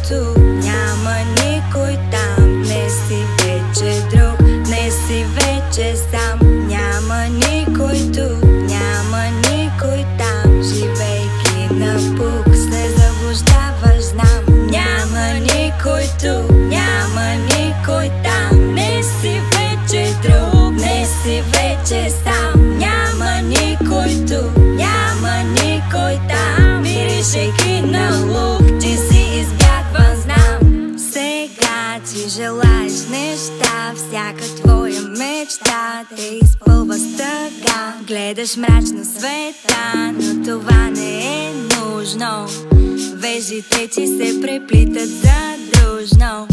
който няма никой там. Не си вече друг, не си вече сам. Няма никой тук, няма никой там. Живейки напук се заблуждаваш, знам. Няма никой тук, няма никой там. Не си вече друг, не си вече сам. Няма никой тук, няма никой там. Миришейки на лук, ти си избягван, знам. Сега ти желаеш неща, всяка твоя мечта те изпълва с тъга. Гледаш мрачно света, но това не е нужно. Вежите ти се преплитат задружно.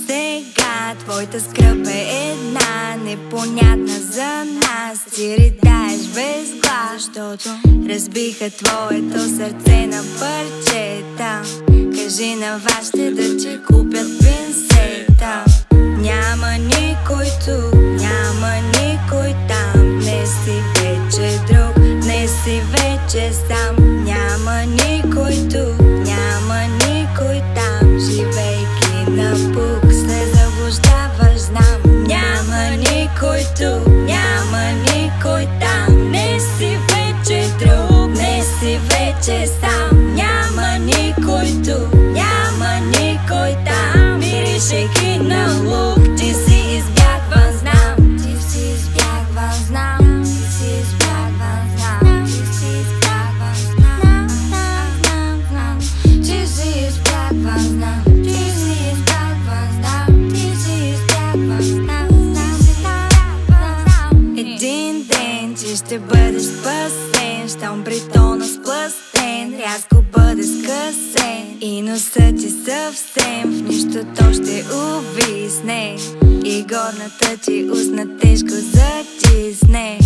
Сега твоята скръп е една, непонятна за нас. Ти ридаеш без глас, защото разбиха твоето сърце на парчета. Кажи на вашите да ти купят пинсета. Няма никой тук, няма никой там. Не си вече друг, не си вече сам. Няма никой тук, няма никой там. Живейки напук се заблуждаваш, знам. Няма никой тук, няма никой там. Не си вече друг, не си вече сам. Няма никой тук, няма никой там. Миришейки на лук, ти си избягван, знам. Ти си избягван, знам. Ти си избягван, знам. Ти си избягван, знам. Ти си избягван, знам. Ти си избягван, знам. Ти си избягван, знам. Един ден ти ще бъдеш спасен, щом бетона сплъстен, рязко бъде скъсен и носът ти съвсем в нищото ще увисне и горната ти устна тежко затисне.